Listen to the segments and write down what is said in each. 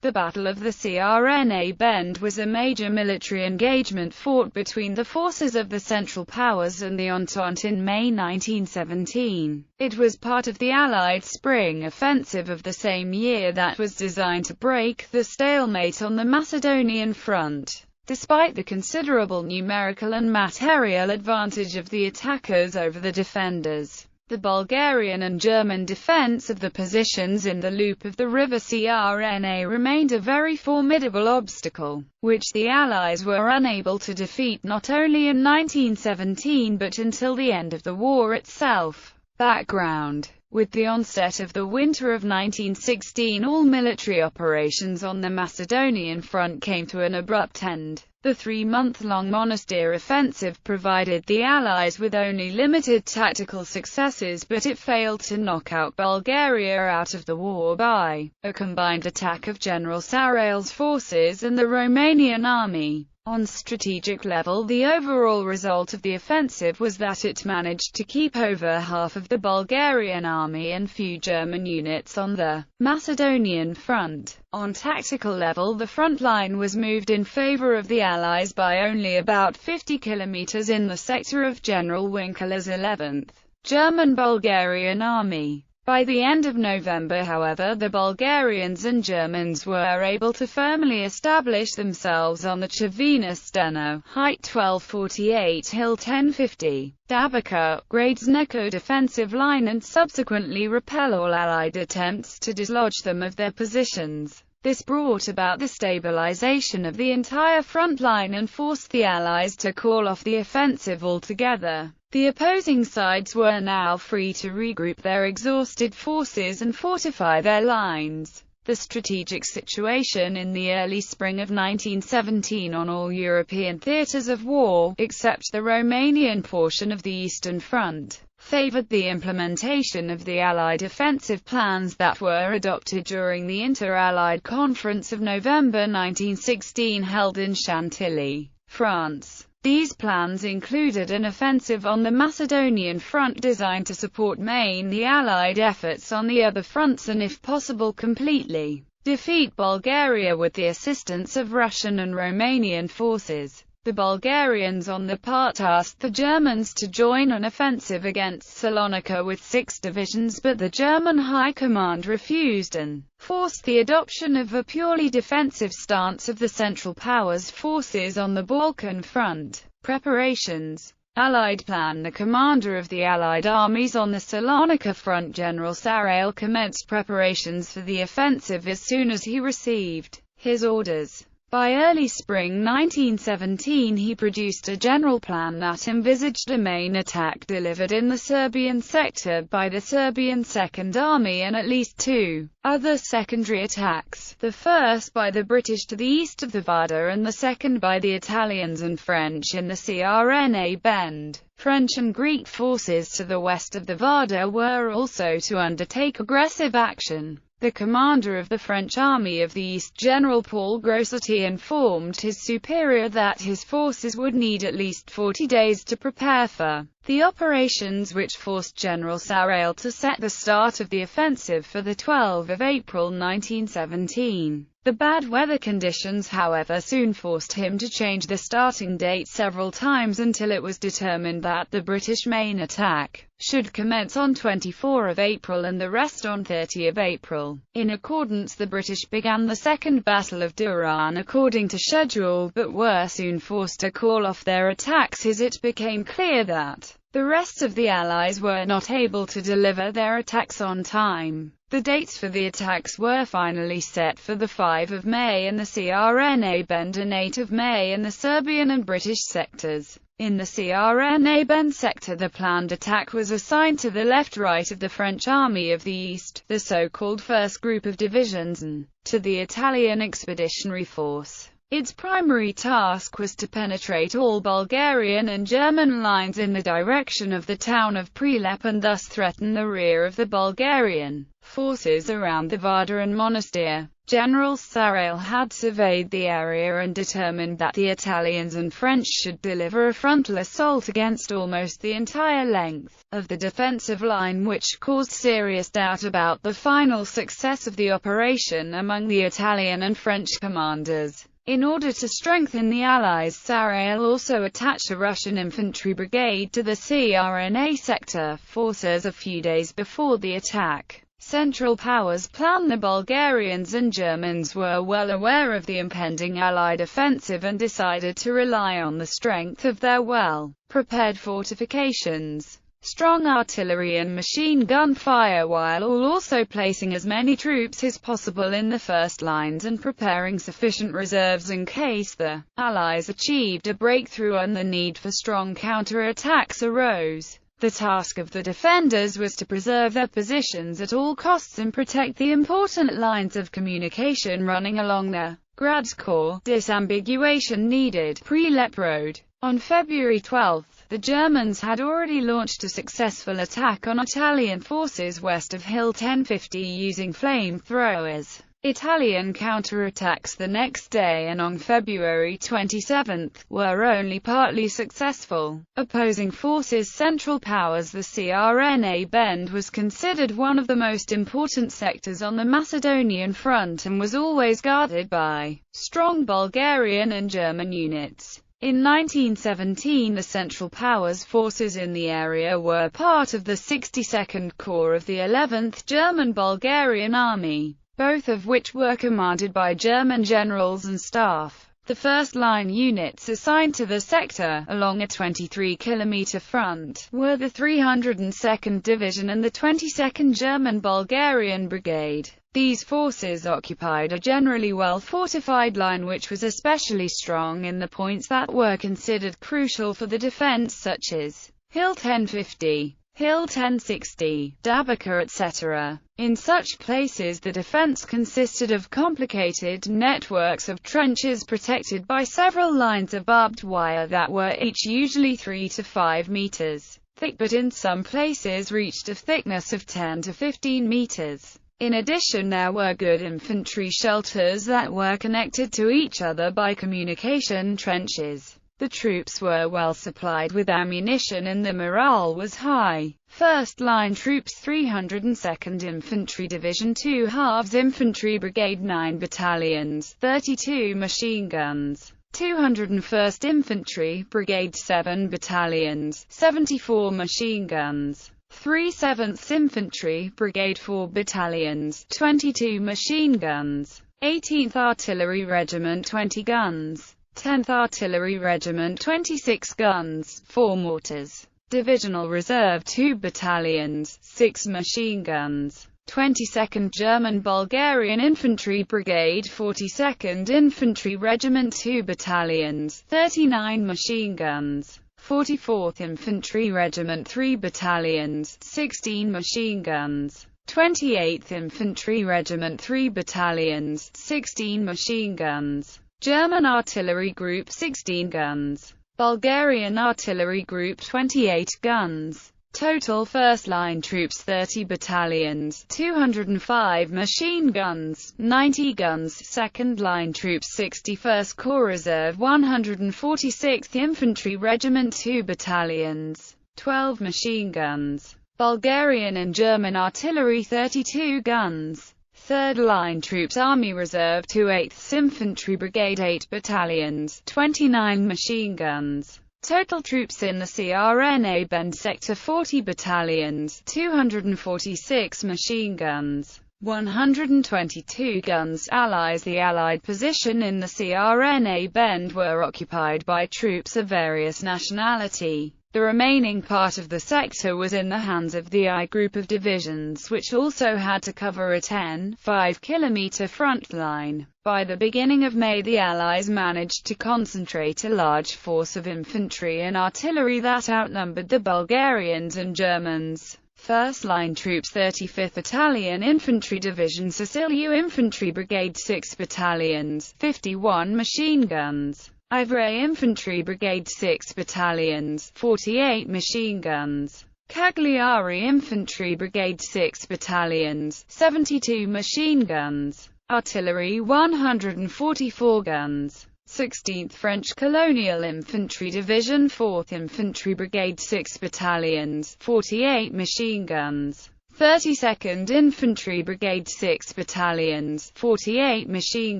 The Battle of the Crna Bend was a major military engagement fought between the forces of the Central Powers and the Entente in May 1917. It was part of the Allied Spring Offensive of the same year that was designed to break the stalemate on the Macedonian front. Despite the considerable numerical and material advantage of the attackers over the defenders, the Bulgarian and German defense of the positions in the loop of the river Crna remained a very formidable obstacle, which the Allies were unable to defeat not only in 1917 but until the end of the war itself. Background: with the onset of the winter of 1916, all military operations on the Macedonian front came to an abrupt end. The 3-month-long Monastir offensive provided the Allies with only limited tactical successes, but it failed to knock out Bulgaria out of the war by a combined attack of General Sarail's forces and the Romanian army. On strategic level, the overall result of the offensive was that it managed to keep over half of the Bulgarian army and few German units on the Macedonian front. On tactical level, the front line was moved in favor of the Allies by only about 50 kilometers in the sector of General Winkler's 11th German-Bulgarian Army. By the end of November, however, the Bulgarians and Germans were able to firmly establish themselves on the Chavina Steno, height 1248, hill 1050, Dabica, Gradzneko defensive line and subsequently repel all Allied attempts to dislodge them of their positions. This brought about the stabilization of the entire front line and forced the Allies to call off the offensive altogether. The opposing sides were now free to regroup their exhausted forces and fortify their lines. The strategic situation in the early spring of 1917 on all European theaters of war, except the Romanian portion of the Eastern Front, favored the implementation of the Allied offensive plans that were adopted during the Inter-Allied Conference of November 1916 held in Chantilly, France. These plans included an offensive on the Macedonian front designed to support mainly Allied efforts on the other fronts and, if possible, completely defeat Bulgaria with the assistance of Russian and Romanian forces. The Bulgarians on their part asked the Germans to join an offensive against Salonika with 6 divisions, but the German High Command refused and forced the adoption of a purely defensive stance of the Central Powers forces on the Balkan front. Preparations. Allied plan. The commander of the Allied armies on the Salonika front, General Sarail, commenced preparations for the offensive as soon as he received his orders. By early spring 1917 he produced a general plan that envisaged a main attack delivered in the Serbian sector by the Serbian Second Army and at least 2 other secondary attacks, the first by the British to the east of the Vardar and the second by the Italians and French in the Crna Bend. French and Greek forces to the west of the Vardar were also to undertake aggressive action. The commander of the French Army of the East, General Paul Grossetti, informed his superior that his forces would need at least 40 days to prepare for the operations, which forced General Sarail to set the start of the offensive for the 12th of April 1917. The bad weather conditions, however, soon forced him to change the starting date several times until it was determined that the British main attack should commence on 24 of April and the rest on 30 of April. In accordance, the British began the Second Battle of Duran according to schedule, but were soon forced to call off their attacks as it became clear that the rest of the Allies were not able to deliver their attacks on time. The dates for the attacks were finally set for the 5 of May in the Crna Bend and 8 of May in the Serbian and British sectors. In the Crna Bend sector, the planned attack was assigned to the left-right of the French Army of the East, the so-called First Group of Divisions, and to the Italian Expeditionary Force. Its primary task was to penetrate all Bulgarian and German lines in the direction of the town of Prilep and thus threaten the rear of the Bulgarian forces around the Vardar and Monastir. General Sarrail had surveyed the area and determined that the Italians and French should deliver a frontal assault against almost the entire length of the defensive line, which caused serious doubt about the final success of the operation among the Italian and French commanders. In order to strengthen the Allies, Sarrail also attached a Russian infantry brigade to the Crna sector forces a few days before the attack. Central Powers plan. The Bulgarians and Germans were well aware of the impending Allied offensive and decided to rely on the strength of their well-prepared fortifications, strong artillery and machine gun fire, while also placing as many troops as possible in the first lines and preparing sufficient reserves in case the Allies achieved a breakthrough and the need for strong counterattacks arose. The task of the defenders was to preserve their positions at all costs and protect the important lines of communication running along the Gradskor disambiguation needed Prilep Road. On February 12, the Germans had already launched a successful attack on Italian forces west of Hill 1050 using flamethrowers. Italian counterattacks the next day and on February 27 were only partly successful. Opposing forces Central Powers. The Crna Bend was considered one of the most important sectors on the Macedonian front and was always guarded by strong Bulgarian and German units. In 1917, the Central Powers forces in the area were part of the 62nd Corps of the 11th German-Bulgarian Army, both of which were commanded by German generals and staff. The first-line units assigned to the sector, along a 23-kilometer front, were the 302nd Division and the 22nd German-Bulgarian Brigade. These forces occupied a generally well-fortified line which was especially strong in the points that were considered crucial for the defense, such as Hill 1050, Hill 1060, Dabica, etc. In such places the defense consisted of complicated networks of trenches protected by several lines of barbed wire that were each usually 3 to 5 meters thick, but in some places reached a thickness of 10 to 15 meters. In addition, there were good infantry shelters that were connected to each other by communication trenches. The troops were well supplied with ammunition and the morale was high. First-line troops 302nd Infantry Division, 2 halves Infantry Brigade, 9 battalions, 32 machine guns. 201st Infantry Brigade, 7 battalions, 74 machine guns. 3 7th Infantry Brigade, 4 battalions, 22 machine guns. 18th Artillery Regiment, 20 guns. 10th Artillery Regiment, 26 guns, 4 mortars. Divisional Reserve, 2 battalions, 6 machine guns. 22nd German-Bulgarian Infantry Brigade, 42nd Infantry Regiment, 2 battalions, 39 machine guns. 44th Infantry Regiment, 3 battalions, 16 machine guns. 28th Infantry Regiment, 3 battalions, 16 machine guns. German Artillery Group, 16 guns. Bulgarian Artillery Group, 28 guns. Total first-line troops 30 battalions, 205 machine guns, 90 guns. Second-line troops 61st Corps Reserve, 146th Infantry Regiment, 2 battalions, 12 machine guns. Bulgarian and German artillery 32 guns. Third-line troops Army Reserve, 2 8th Infantry Brigade, 8 battalions, 29 machine guns. Total troops in the Crna Bend sector 40 battalions, 246 machine guns, 122 guns. Allies. The Allied position in the Crna Bend were occupied by troops of various nationality. The remaining part of the sector was in the hands of the I group of divisions, which also had to cover a 5-kilometer front line. By the beginning of May, the Allies managed to concentrate a large force of infantry and artillery that outnumbered the Bulgarians and Germans. First-line troops 35th Italian Infantry Division, Siciliu Infantry Brigade, 6 battalions, 51 machine guns. Ivrea Infantry Brigade, 6 battalions, 48 machine guns. Cagliari Infantry Brigade, 6 battalions, 72 machine guns. Artillery 144 guns. 16th French Colonial Infantry Division 4th Infantry Brigade 6 battalions, 48 machine guns. 32nd Infantry Brigade 6 battalions, 48 machine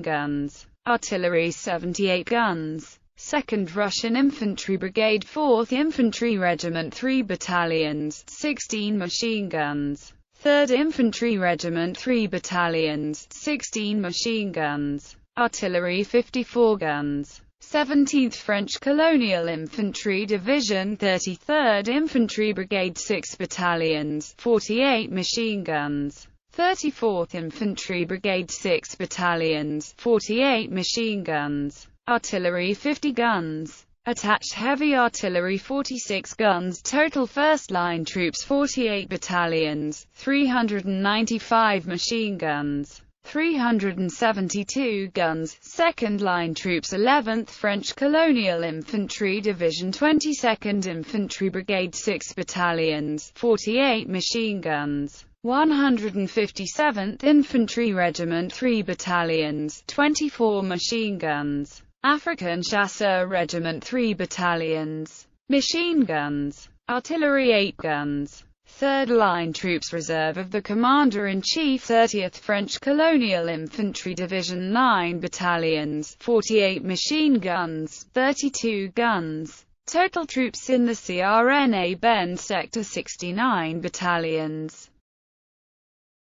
guns. Artillery 78 guns. 2nd Russian Infantry Brigade 4th Infantry Regiment 3 battalions, 16 machine guns. 3rd Infantry Regiment 3 battalions, 16 machine guns. Artillery 54 guns. 17th French Colonial Infantry Division 33rd Infantry Brigade 6 battalions, 48 machine guns. 34th Infantry Brigade 6 battalions, 48 machine guns. Artillery 50 guns. Attached heavy artillery 46 guns. Total first-line troops 48 battalions, 395 machine guns. 372 guns. Second-line troops 11th French Colonial Infantry Division 22nd Infantry Brigade 6 battalions, 48 machine guns. 157th Infantry Regiment 3 battalions, 24 machine guns. African Chasseur Regiment 3 battalions. Machine guns. Artillery 8 guns. Third-line troops reserve of the Commander-in-Chief 30th French Colonial Infantry Division 9 battalions, 48 machine guns, 32 guns. Total troops in the Crna Bend sector 69 battalions.